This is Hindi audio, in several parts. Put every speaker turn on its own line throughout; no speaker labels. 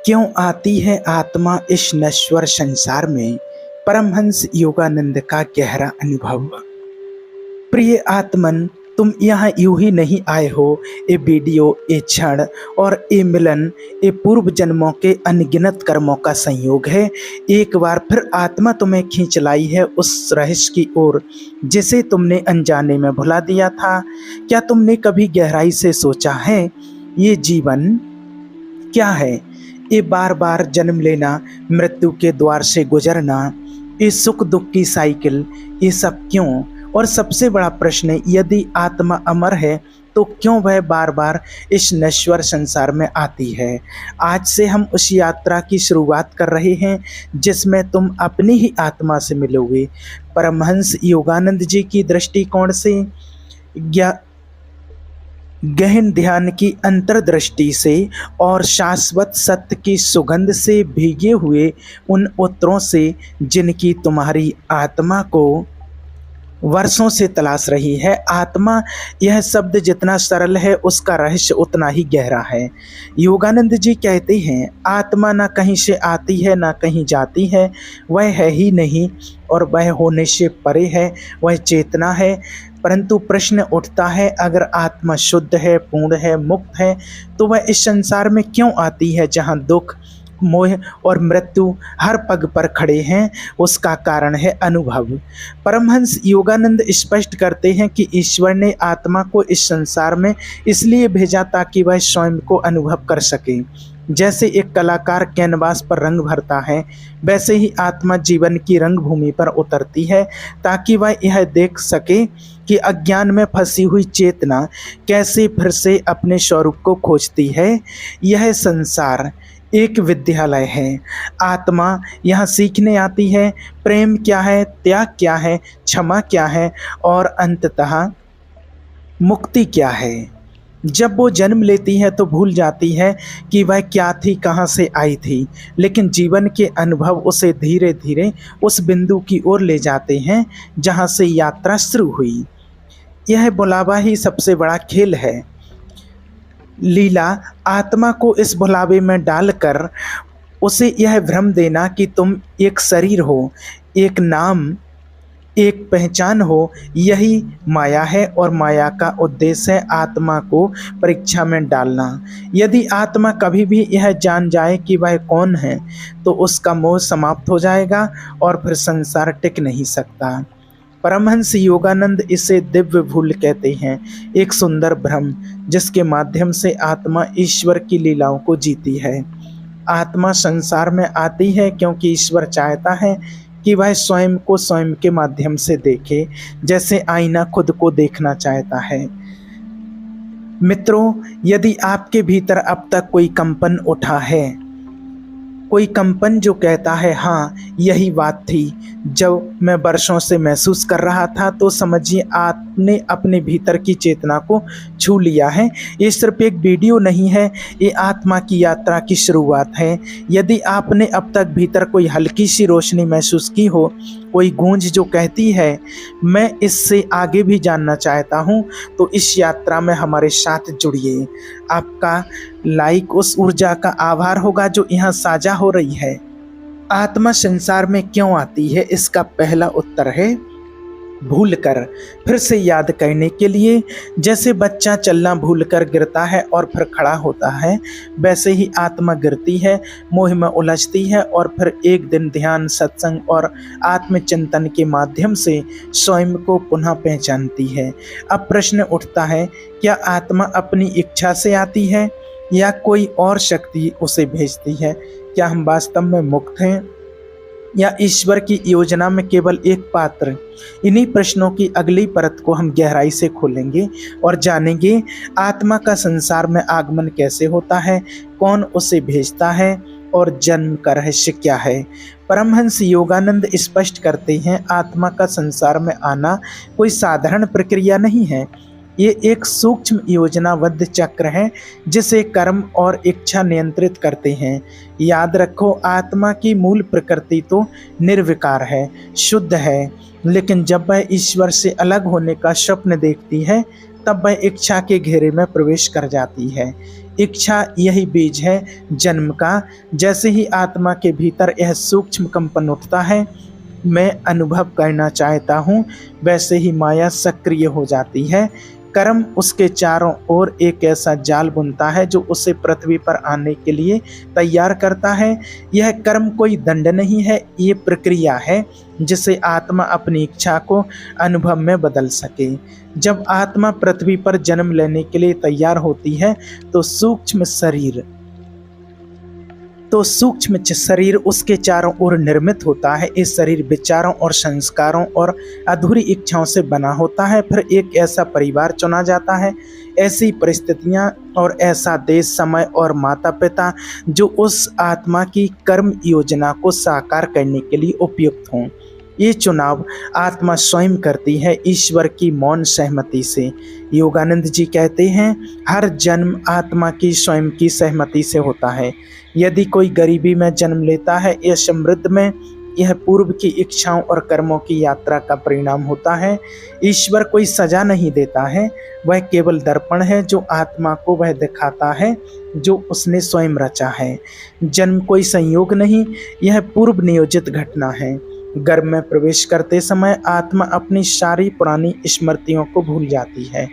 क्यों आती है आत्मा इस नश्वर संसार में? परमहंस योगानंद का गहरा अनुभव। प्रिय आत्मन, तुम यहाँ यूं ही नहीं आए हो। ये वीडियो, ये क्षण और ये मिलन, ये पूर्व जन्मों के अनगिनत कर्मों का संयोग है। एक बार फिर आत्मा तुम्हें खींच लाई है उस रहस्य की ओर जिसे तुमने अनजाने में भुला दिया था। क्या तुमने कभी गहराई से सोचा है ये जीवन क्या है? ये बार बार जन्म लेना, मृत्यु के द्वार से गुजरना, ये सुख दुख की साइकिल, ये सब क्यों? और सबसे बड़ा प्रश्न, यदि आत्मा अमर है तो क्यों वह बार बार इस नश्वर संसार में आती है? आज से हम उस यात्रा की शुरुआत कर रहे हैं जिसमें तुम अपनी ही आत्मा से मिलोगे। परमहंस योगानंद जी की दृष्टिकोण से, गहन ध्यान की अंतर्दृष्टि से और शाश्वत सत्य की सुगंध से भीगे हुए उन उत्तरों से जिनकी तुम्हारी आत्मा को वर्षों से तलाश रही है। आत्मा, यह शब्द जितना सरल है उसका रहस्य उतना ही गहरा है। योगानंद जी कहते हैं, आत्मा ना कहीं से आती है ना कहीं जाती है, वह है ही नहीं और वह होने से परे है, वह चेतना है। परंतु प्रश्न उठता है, अगर आत्मा शुद्ध है, पूर्ण है, मुक्त है, तो वह इस संसार में क्यों आती है जहाँ दुख, मोह और मृत्यु हर पग पर खड़े हैं? उसका कारण है अनुभव। परमहंस योगानंद स्पष्ट करते हैं कि ईश्वर ने आत्मा को इस संसार में इसलिए भेजा ताकि वह स्वयं को अनुभव कर सके। जैसे एक कलाकार कैनवास पर रंग भरता है, वैसे ही आत्मा जीवन की रंगभूमि पर उतरती है ताकि वह यह देख सके कि अज्ञान में फंसी हुई चेतना कैसे फिर से अपने स्वरूप को खोजती है। यह संसार एक विद्यालय है। आत्मा यहाँ सीखने आती है, प्रेम क्या है, त्याग क्या है, क्षमा क्या है और अंततः मुक्ति क्या है। जब वो जन्म लेती है तो भूल जाती है कि वह क्या थी, कहाँ से आई थी, लेकिन जीवन के अनुभव उसे धीरे धीरे उस बिंदु की ओर ले जाते हैं जहाँ से यात्रा शुरू हुई। यह बुलावा ही सबसे बड़ा खेल है। लीला आत्मा को इस भुलावे में डालकर उसे यह भ्रम देना कि तुम एक शरीर हो, एक नाम, एक पहचान हो, यही माया है और माया का उद्देश्य है आत्मा को परीक्षा में डालना। यदि आत्मा कभी भी यह जान जाए कि वह कौन है तो उसका मोह समाप्त हो जाएगा और फिर संसार टिक नहीं सकता। परमहंस योगानंद इसे दिव्य भूल कहते हैं, एक सुंदर भ्रम जिसके माध्यम से आत्मा ईश्वर की लीलाओं को जीती है। आत्मा संसार में आती है क्योंकि ईश्वर चाहता है कि वह स्वयं को स्वयं के माध्यम से देखे, जैसे आईना खुद को देखना चाहता है। मित्रों, यदि आपके भीतर अब तक कोई कंपन उठा है, कोई कंपन जो कहता है हाँ यही बात थी जो मैं वर्षों से महसूस कर रहा था, तो समझिए आपने अपने भीतर की चेतना को छू लिया है। ये सिर्फ एक वीडियो नहीं है, ये आत्मा की यात्रा की शुरुआत है। यदि आपने अब तक भीतर कोई हल्की सी रोशनी महसूस की हो, कोई गूंज जो कहती है मैं इससे आगे भी जानना चाहता हूँ, तो इस यात्रा में हमारे साथ जुड़िए। आपका लाइक उस ऊर्जा का आभार होगा जो यहाँ साझा हो रही है। आत्मा संसार में क्यों आती है, इसका पहला उत्तर है भूलकर फिर से याद करने के लिए। जैसे बच्चा चलना भूलकर गिरता है और फिर खड़ा होता है, वैसे ही आत्मा गिरती है, मोह में उलझती है और फिर एक दिन ध्यान, सत्संग और आत्मचिंतन के माध्यम से स्वयं को पुनः पहचानती है। अब प्रश्न उठता है, क्या आत्मा अपनी इच्छा से आती है या कोई और शक्ति उसे भेजती है? क्या हम वास्तव में मुक्त हैं या ईश्वर की योजना में केवल एक पात्र? इन्हीं प्रश्नों की अगली परत को हम गहराई से खोलेंगे और जानेंगे आत्मा का संसार में आगमन कैसे होता है, कौन उसे भेजता है और जन्म का रहस्य क्या है। परमहंस योगानंद स्पष्ट करते हैं, आत्मा का संसार में आना कोई साधारण प्रक्रिया नहीं है। ये एक सूक्ष्म योजनाबद्ध चक्र है जिसे कर्म और इच्छा नियंत्रित करते हैं। याद रखो, आत्मा की मूल प्रकृति तो निर्विकार है, शुद्ध है, लेकिन जब वह ईश्वर से अलग होने का स्वप्न देखती है तब वह इच्छा के घेरे में प्रवेश कर जाती है। इच्छा यही बीज है जन्म का। जैसे ही आत्मा के भीतर यह सूक्ष्म कंपन उठता है, मैं अनुभव करना चाहता हूँ, वैसे ही माया सक्रिय हो जाती है। कर्म उसके चारों ओर एक ऐसा जाल बुनता है जो उसे पृथ्वी पर आने के लिए तैयार करता है। यह कर्म कोई दंड नहीं है, ये प्रक्रिया है जिसे आत्मा अपनी इच्छा को अनुभव में बदल सके। जब आत्मा पृथ्वी पर जन्म लेने के लिए तैयार होती है तो सूक्ष्म शरीर उसके चारों ओर निर्मित होता है। इस शरीर विचारों और संस्कारों और अधूरी इच्छाओं से बना होता है। फिर एक ऐसा परिवार चुना जाता है, ऐसी परिस्थितियां और ऐसा देश, समय और माता पिता जो उस आत्मा की कर्म योजना को साकार करने के लिए उपयुक्त हों। ये चुनाव आत्मा स्वयं करती है, ईश्वर की मौन सहमति से। योगानंद जी कहते हैं, हर जन्म आत्मा की स्वयं की सहमति से होता है। यदि कोई गरीबी में जन्म लेता है या समृद्ध में, यह पूर्व की इच्छाओं और कर्मों की यात्रा का परिणाम होता है। ईश्वर कोई सजा नहीं देता है, वह केवल दर्पण है जो आत्मा को वह दिखाता है जो उसने स्वयं रचा है। जन्म कोई संयोग नहीं, यह पूर्व नियोजित घटना है। गर्भ में प्रवेश करते समय आत्मा अपनी सारी पुरानी स्मृतियों को भूल जाती है।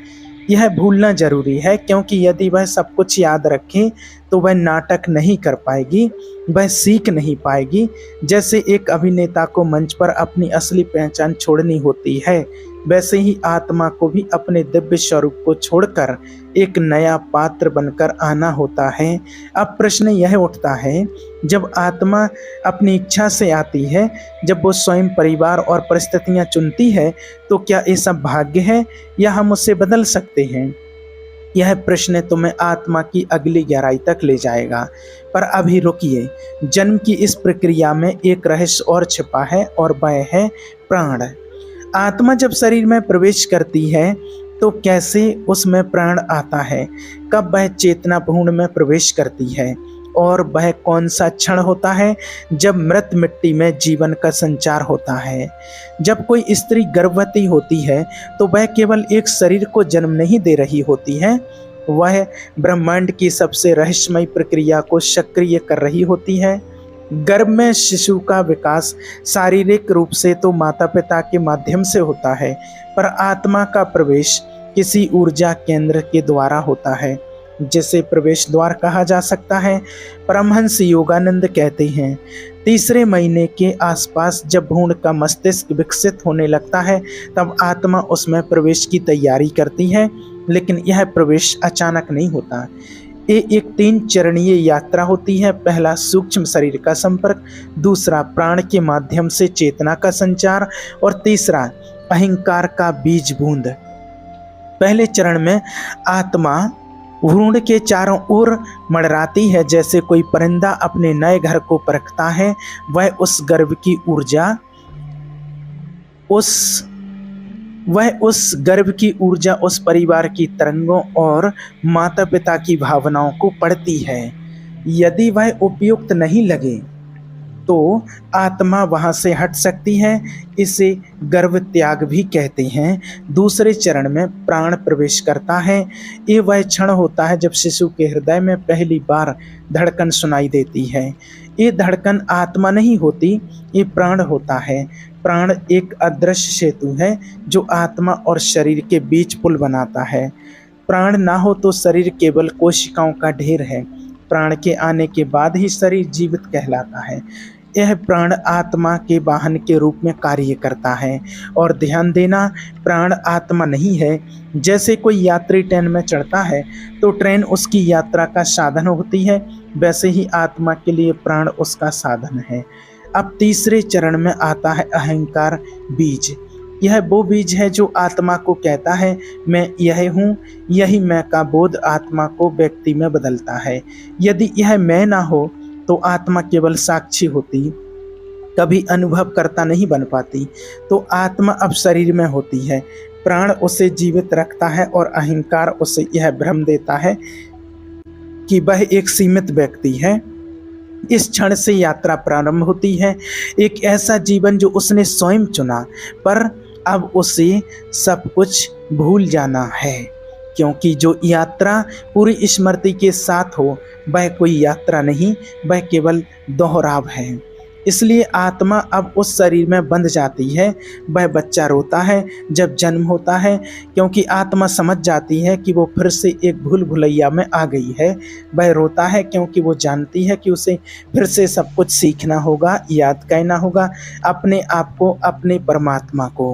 यह भूलना जरूरी है, क्योंकि यदि वह सब कुछ याद रखे तो वह नाटक नहीं कर पाएगी, वह सीख नहीं पाएगी। जैसे एक अभिनेता को मंच पर अपनी असली पहचान छोड़नी होती है, वैसे ही आत्मा को भी अपने दिव्य स्वरूप को छोड़कर एक नया पात्र बनकर आना होता है। अब प्रश्न यह उठता है, जब आत्मा अपनी इच्छा से आती है, जब वो स्वयं परिवार और परिस्थितियां चुनती है, तो क्या ये सब भाग्य है या हम उसे बदल सकते हैं? यह प्रश्न तुम्हें आत्मा की अगली गहराई तक ले जाएगा। पर अभी रुकिए, जन्म की इस प्रक्रिया में एक रहस्य और छिपा है, और वह है प्राण। आत्मा जब शरीर में प्रवेश करती है तो कैसे उसमें प्राण आता है? कब वह चेतना भ्रूण में प्रवेश करती है? और वह कौन सा क्षण होता है जब मृत मिट्टी में जीवन का संचार होता है? जब कोई स्त्री गर्भवती होती है तो वह केवल एक शरीर को जन्म नहीं दे रही होती है, वह ब्रह्मांड की सबसे रहस्यमय प्रक्रिया को सक्रिय कर रही होती है। गर्भ में शिशु का विकास शारीरिक रूप से तो माता पिता के माध्यम से होता है, पर आत्मा का प्रवेश किसी ऊर्जा केंद्र के द्वारा होता है, जिसे प्रवेश द्वार कहा जा सकता है। परमहंस योगानंद कहते हैं, तीसरे महीने के आसपास जब भ्रूण का मस्तिष्क विकसित होने लगता है, तब आत्मा उसमें प्रवेश की तैयारी करती है। लेकिन यह प्रवेश अचानक नहीं होता, ये एक 3 चरणीय यात्रा होती है। पहला सूक्ष्म शरीर का संपर्क, दूसरा प्राण के माध्यम से चेतना का संचार, और तीसरा अहंकार का बीज बूंद। पहले चरण में आत्मा भ्रूण के चारों ओर मंडराती है, जैसे कोई परिंदा अपने नए घर को परखता है। वह उस गर्भ की ऊर्जा, उस परिवार की तरंगों और माता पिता की भावनाओं को पढ़ती है। यदि वह उपयुक्त नहीं लगे तो आत्मा वहां से हट सकती है। इसे गर्भ त्याग भी कहते हैं। दूसरे चरण में प्राण प्रवेश करता है। ये वह क्षण होता है जब शिशु के हृदय में पहली बार धड़कन सुनाई देती है। ये धड़कन आत्मा नहीं होती, ये प्राण होता है। प्राण एक अदृश्य सेतु है जो आत्मा और शरीर के बीच पुल बनाता है। प्राण ना हो तो शरीर केवल कोशिकाओं का ढेर है। प्राण के आने के बाद ही शरीर जीवित कहलाता है। यह प्राण आत्मा के वाहन के रूप में कार्य करता है। और ध्यान देना, प्राण आत्मा नहीं है। जैसे कोई यात्री ट्रेन में चढ़ता है तो ट्रेन उसकी यात्रा का साधन होती है, वैसे ही आत्मा के लिए प्राण उसका साधन है। अब तीसरे चरण में आता है अहंकार बीज। यह वो बीज है जो आत्मा को कहता है, मैं यह हूँ। यही मैं का बोध आत्मा को व्यक्ति में बदलता है। यदि यह मैं ना हो तो आत्मा केवल साक्षी होती, कभी अनुभव करता नहीं बन पाती। तो आत्मा अब शरीर में होती है, प्राण उसे जीवित रखता है और अहंकार उसे यह भ्रम देता है कि वह एक सीमित व्यक्ति है। इस क्षण से यात्रा प्रारंभ होती है, एक ऐसा जीवन जो उसने स्वयं चुना, पर अब उसे सब कुछ भूल जाना है। क्योंकि जो यात्रा पूरी स्मृति के साथ हो वह कोई यात्रा नहीं, वह केवल दोहराव है। इसलिए आत्मा अब उस शरीर में बंध जाती है। वह बच्चा रोता है जब जन्म होता है, क्योंकि आत्मा समझ जाती है कि वो फिर से एक भूल भुलैया में आ गई है। वह रोता है क्योंकि वो जानती है कि उसे फिर से सब कुछ सीखना होगा, याद करना होगा अपने आप को, अपने परमात्मा को।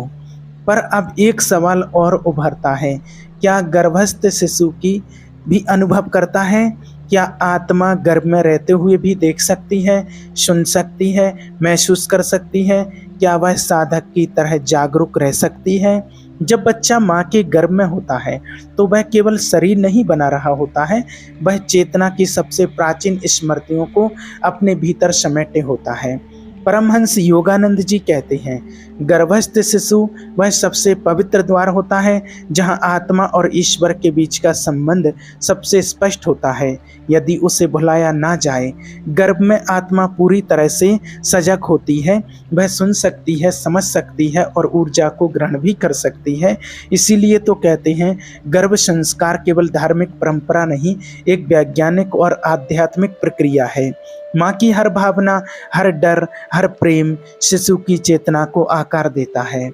पर अब एक सवाल और उभरता है, क्या गर्भस्थ शिशु की भी अनुभव करता है? क्या आत्मा गर्भ में रहते हुए भी देख सकती है, सुन सकती है, महसूस कर सकती है? क्या वह साधक की तरह जागरूक रह सकती है? जब बच्चा माँ के गर्भ में होता है तो वह केवल शरीर नहीं बना रहा होता है, वह चेतना की सबसे प्राचीन स्मृतियों को अपने भीतर समेटे होता है। परमहंस योगानंद जी कहते हैं, गर्भस्थ शिशु वह सबसे पवित्र द्वार होता है जहाँ आत्मा और ईश्वर के बीच का संबंध सबसे स्पष्ट होता है। यदि उसे भुलाया ना जाए, गर्भ में आत्मा पूरी तरह से सजग होती है। वह सुन सकती है, समझ सकती है और ऊर्जा को ग्रहण भी कर सकती है। इसीलिए तो कहते हैं, गर्भ संस्कार केवल धार्मिक परंपरा नहीं, एक वैज्ञानिक और आध्यात्मिक प्रक्रिया है। माँ की हर भावना, हर डर, हर प्रेम शिशु की चेतना को आकार देता है।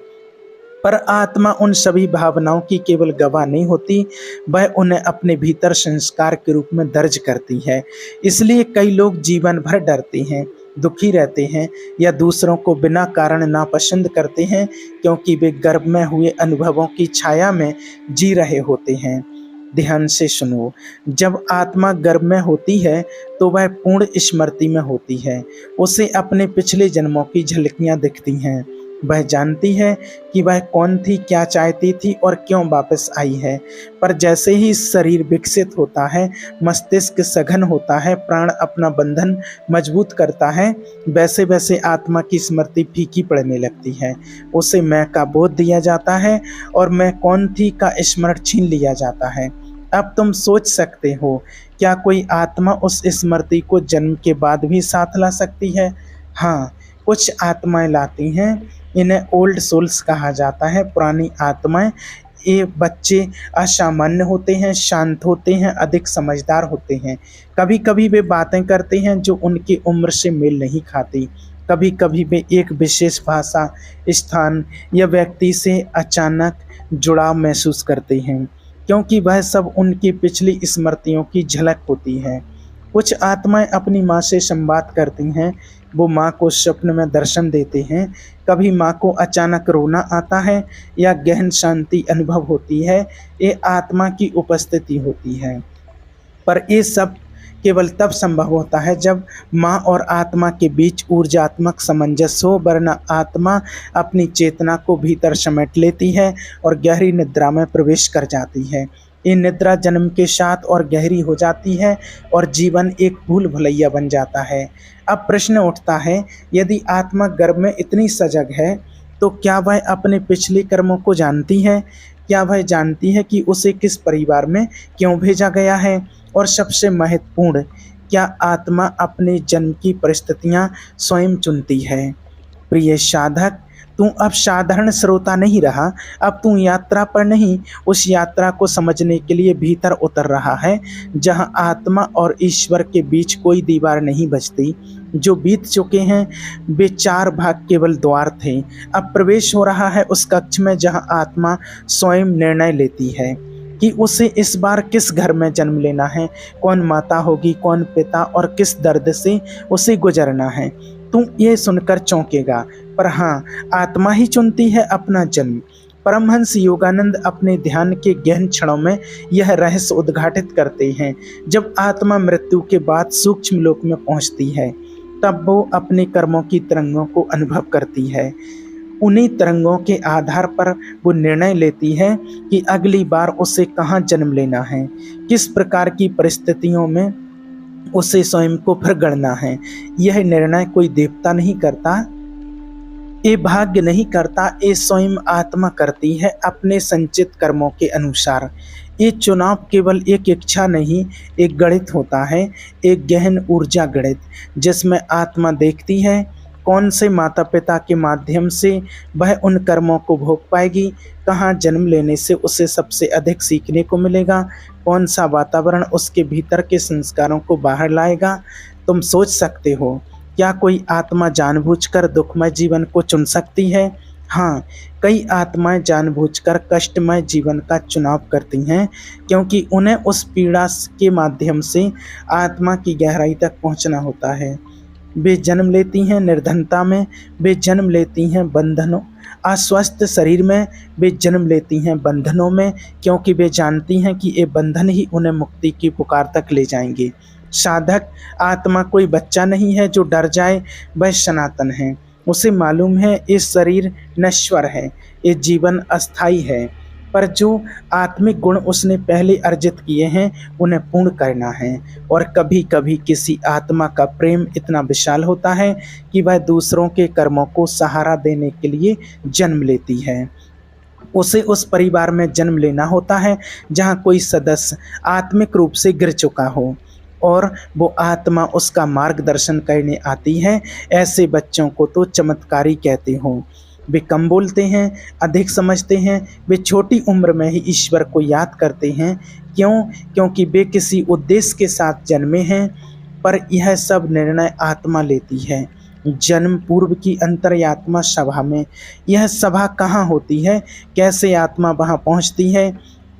पर आत्मा उन सभी भावनाओं की केवल गवाह नहीं होती, वह उन्हें अपने भीतर संस्कार के रूप में दर्ज करती है। इसलिए कई लोग जीवन भर डरते हैं, दुखी रहते हैं या दूसरों को बिना कारण नापसंद करते हैं, क्योंकि वे गर्भ में हुए अनुभवों की छाया में जी रहे होते हैं। ध्यान से सुनो, जब आत्मा गर्भ में होती है तो वह पूर्ण स्मृति में होती है। उसे अपने पिछले जन्मों की झलकियां दिखती हैं। वह जानती है कि वह कौन थी, क्या चाहती थी और क्यों वापस आई है। पर जैसे ही शरीर विकसित होता है, मस्तिष्क सघन होता है, प्राण अपना बंधन मजबूत करता है, वैसे वैसे आत्मा की स्मृति फीकी पड़ने लगती है। उसे मैं का बोध दिया जाता है और मैं कौन थी का स्मरण छीन लिया जाता है। अब तुम सोच सकते हो, क्या कोई आत्मा उस स्मृति को जन्म के बाद भी साथ ला सकती है? हाँ, कुछ आत्माएं लाती हैं। इन्हें ओल्ड सोल्स कहा जाता है, पुरानी आत्माएं। ये बच्चे असामान्य होते हैं, शांत होते हैं, अधिक समझदार होते हैं। कभी कभी वे बातें करते हैं जो उनकी उम्र से मेल नहीं खाती। कभी कभी वे एक विशेष भाषा, स्थान या व्यक्ति से अचानक जुड़ाव महसूस करते हैं, क्योंकि वह सब उनकी पिछली स्मृतियों की झलक होती है। कुछ आत्माएं अपनी माँ से संवाद करती हैं। वो माँ को स्वप्न में दर्शन देते हैं। कभी माँ को अचानक रोना आता है या गहन शांति अनुभव होती है। ये आत्मा की उपस्थिति होती है। पर ये सब केवल तब संभव होता है जब माँ और आत्मा के बीच ऊर्जात्मक सामंजस्य हो, वरना आत्मा अपनी चेतना को भीतर समेट लेती है और गहरी निद्रा में प्रवेश कर जाती है। ये निद्रा जन्म के साथ और गहरी हो जाती है और जीवन एक भूल भुलैया बन जाता है। अब प्रश्न उठता है, यदि आत्मा गर्भ में इतनी सजग है तो क्या वह अपने पिछले कर्मों को जानती है? क्या वह जानती है कि उसे किस परिवार में क्यों भेजा गया है? और सबसे महत्वपूर्ण, क्या आत्मा अपने जन्म की परिस्थितियां स्वयं चुनती है? प्रिय साधक, तू अब साधारण श्रोता नहीं रहा, अब तू यात्रा पर नहीं, उस यात्रा को समझने के लिए भीतर उतर रहा है, जहां आत्मा और ईश्वर के बीच कोई दीवार नहीं बचती। जो बीत चुके हैं वे 4 भाग केवल द्वार थे। अब प्रवेश हो रहा है उस कक्ष में जहां आत्मा स्वयं निर्णय लेती है कि उसे इस बार किस घर में जन्म लेना है, कौन माता होगी, कौन पिता और किस दर्द से उसे गुजरना है। तू ये सुनकर चौंकेगा, पर हाँ, आत्मा ही चुनती है अपना जन्म। परमहंस योगानंद अपने ध्यान के गहन क्षणों में यह रहस्य उद्घाटित करते हैं। जब आत्मा मृत्यु के बाद सूक्ष्म लोक में पहुंचती है, तब वो अपने कर्मों की तरंगों को अनुभव करती है। उन्हीं तरंगों के आधार पर वो निर्णय लेती है कि अगली बार उसे कहाँ जन्म लेना है, किस प्रकार की परिस्थितियों में उसे स्वयं को फिर गढ़ना है। यह निर्णय कोई देवता नहीं करता, ये भाग्य नहीं करता, ये स्वयं आत्मा करती है अपने संचित कर्मों के अनुसार। ये चुनाव केवल एक इच्छा नहीं, एक गणित होता है, एक गहन ऊर्जा गणित, जिसमें आत्मा देखती है कौन से माता पिता के माध्यम से वह उन कर्मों को भोग पाएगी, कहाँ जन्म लेने से उसे सबसे अधिक सीखने को मिलेगा, कौन सा वातावरण उसके भीतर के संस्कारों को बाहर लाएगा। तुम सोच सकते हो, क्या कोई आत्मा जानबूझकर दुखमय जीवन को चुन सकती है? हाँ, कई आत्माएं जानबूझकर कष्टमय जीवन का चुनाव करती हैं, क्योंकि उन्हें उस पीड़ा के माध्यम से आत्मा की गहराई तक पहुंचना होता है। वे जन्म लेती हैं निर्धनता में, वे जन्म लेती हैं बंधनों, अस्वस्थ शरीर में, वे जन्म लेती हैं बंधनों में, क्योंकि वे जानती हैं कि ये बंधन ही उन्हें मुक्ति की पुकार तक ले जाएंगे। साधक आत्मा कोई बच्चा नहीं है जो डर जाए, वह सनातन है। उसे मालूम है ये शरीर नश्वर है, ये जीवन अस्थाई है, पर जो आत्मिक गुण उसने पहले अर्जित किए हैं उन्हें पूर्ण करना है। और कभी कभी किसी आत्मा का प्रेम इतना विशाल होता है कि वह दूसरों के कर्मों को सहारा देने के लिए जन्म लेती है। उसे उस परिवार में जन्म लेना होता है जहाँ कोई सदस्य आत्मिक रूप से गिर चुका हो और वो आत्मा उसका मार्गदर्शन करने आती है। ऐसे बच्चों को तो चमत्कारी कहते हो। वे कम बोलते हैं, अधिक समझते हैं, वे छोटी उम्र में ही ईश्वर को याद करते हैं। क्यों? क्योंकि वे किसी उद्देश्य के साथ जन्मे हैं। पर यह सब निर्णय आत्मा लेती है। जन्म पूर्व की अंतर्यात्मा सभा में। यह सभा कहाँ होती है? कैसे आत्मा वहाँ पहुँचती है?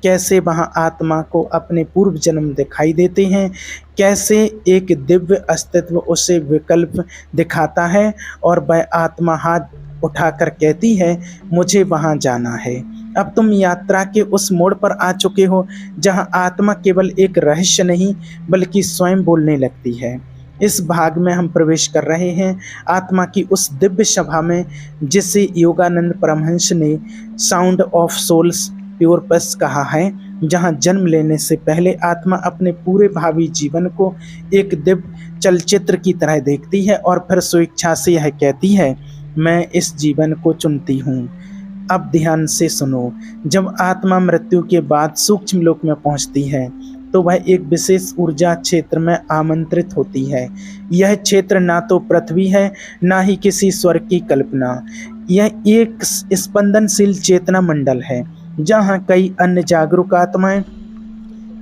कैसे वहाँ आत्मा को अपने पूर्व जन्म दिखाई देते हैं? कैसे एक दिव्य अस्तित्व उसे विकल्प दिखाता है और वह आत्मा हाथ उठाकर कहती है, मुझे वहाँ जाना है। अब तुम यात्रा के उस मोड़ पर आ चुके हो जहाँ आत्मा केवल एक रहस्य नहीं बल्कि स्वयं बोलने लगती है। इस भाग में हम प्रवेश कर रहे हैं आत्मा की उस दिव्य सभा में जिसे योगानंद परमहंस ने साउंड ऑफ सोल्स प्योर पस कहा है, जहाँ जन्म लेने से पहले आत्मा अपने पूरे भावी जीवन को एक दिव्य चलचित्र की तरह देखती है और फिर स्वेच्छा से यह कहती है, मैं इस जीवन को चुनती हूँ। अब ध्यान से सुनो। जब आत्मा मृत्यु के बाद सूक्ष्म लोक में पहुँचती है तो वह एक विशेष ऊर्जा क्षेत्र में आमंत्रित होती है। यह क्षेत्र ना तो पृथ्वी है ना ही किसी स्वर्ग की कल्पना। यह एक स्पंदनशील चेतना मंडल है जहाँ कई अन्य जागरूक आत्माएं,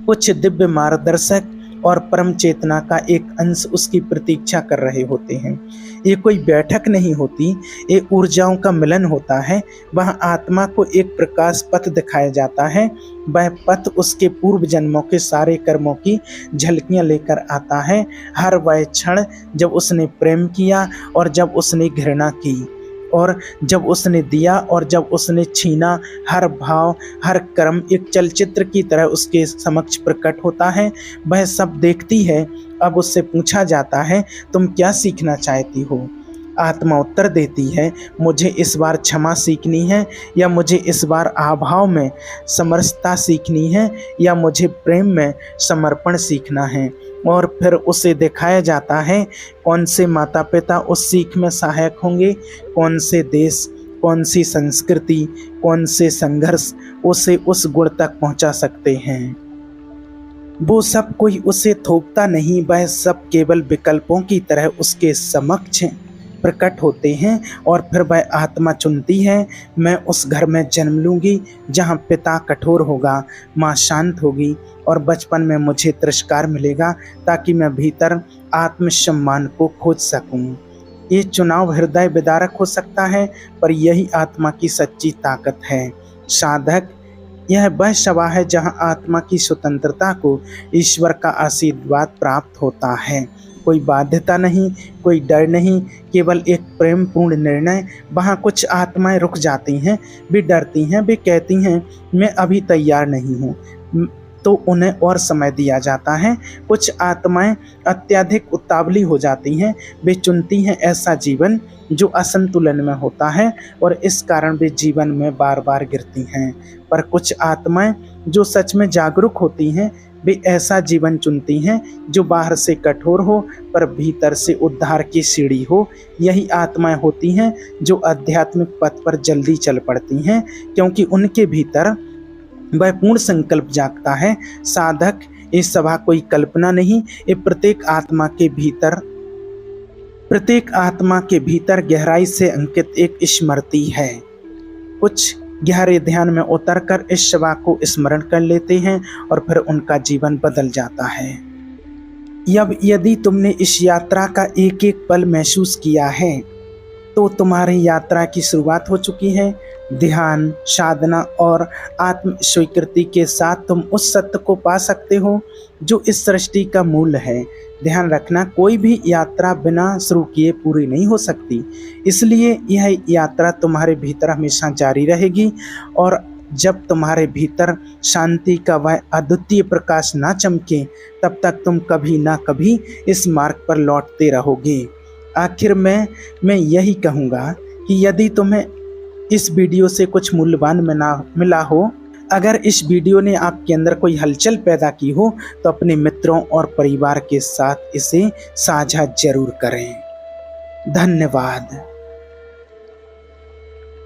कुछ दिव्य मार्गदर्शक और परम चेतना का एक अंश उसकी प्रतीक्षा कर रहे होते हैं। ये कोई बैठक नहीं होती, ये ऊर्जाओं का मिलन होता है। वहाँ आत्मा को एक प्रकाश पथ दिखाया जाता है। वह पथ उसके पूर्व जन्मों के सारे कर्मों की झलकियाँ लेकर आता है। हर वह क्षण जब उसने प्रेम किया और जब उसने घृणा की और जब उसने दिया और जब उसने छीना, हर भाव हर कर्म एक चलचित्र की तरह उसके समक्ष प्रकट होता है। वह सब देखती है। अब उससे पूछा जाता है, तुम क्या सीखना चाहती हो? आत्मा उत्तर देती है, मुझे इस बार क्षमा सीखनी है, या मुझे इस बार अभाव में समरसता सीखनी है, या मुझे प्रेम में समर्पण सीखना है। और फिर उसे दिखाया जाता है कौन से माता पिता उस सीख में सहायक होंगे, कौन से देश, कौन सी संस्कृति, कौन से संघर्ष उसे उस गुण तक पहुंचा सकते हैं। वो सब कोई उसे थोपता नहीं, वह सब केवल विकल्पों की तरह उसके समक्ष प्रकट होते हैं। और फिर वह आत्मा चुनती है, मैं उस घर में जन्म लूँगी जहाँ पिता कठोर होगा, माँ शांत होगी और बचपन में मुझे तिरस्कार मिलेगा ताकि मैं भीतर आत्मसम्मान को खोज सकूं। ये चुनाव हृदय विदारक हो सकता है, पर यही आत्मा की सच्ची ताकत है। साधक, यह वह सभा है जहाँ आत्मा की स्वतंत्रता को ईश्वर का आशीर्वाद प्राप्त होता है। कोई बाध्यता नहीं, कोई डर नहीं, केवल एक प्रेम पूर्ण निर्णय। वहाँ कुछ आत्माएं रुक जाती हैं, वे डरती हैं, वे कहती हैं मैं अभी तैयार नहीं हूँ, तो उन्हें और समय दिया जाता है। कुछ आत्माएं अत्यधिक उतावली हो जाती हैं, वे चुनती हैं ऐसा जीवन जो असंतुलन में होता है और इस कारण वे जीवन में बार बार गिरती हैं। पर कुछ आत्माएं जो सच में जागरूक होती हैं, वे ऐसा जीवन चुनती हैं जो बाहर से कठोर हो पर भीतर से उद्धार की सीढ़ी हो। यही आत्माएं होती हैं जो आध्यात्मिक पथ पर जल्दी चल पड़ती हैं, क्योंकि उनके भीतर वह पूर्ण संकल्प जागता है। साधक, ये सभा कोई कल्पना नहीं, ये प्रत्येक आत्मा के भीतर प्रत्येक आत्मा के भीतर गहराई से अंकित एक स्मृति है। कुछ गहरे ध्यान में उतरकर इस शिवा को स्मरण कर लेते हैं और फिर उनका जीवन बदल जाता है। अब यदि तुमने इस यात्रा का एक एक पल महसूस किया है तो तुम्हारी यात्रा की शुरुआत हो चुकी है। ध्यान, साधना और आत्म स्वीकृति के साथ तुम उस सत्य को पा सकते हो जो इस सृष्टि का मूल है। ध्यान रखना, कोई भी यात्रा बिना शुरू किए पूरी नहीं हो सकती, इसलिए यह यात्रा तुम्हारे भीतर हमेशा जारी रहेगी। और जब तुम्हारे भीतर शांति का वह अद्वितीय प्रकाश ना चमके तब तक तुम कभी ना कभी इस मार्ग पर लौटते रहोगे। आखिर में मैं यही कहूँगा कि यदि तुम्हें इस वीडियो से कुछ मूल्यवान मिला हो, अगर इस वीडियो ने आपके अंदर कोई हलचल पैदा की हो तो अपने मित्रों और परिवार के साथ इसे साझा जरूर करें। धन्यवाद।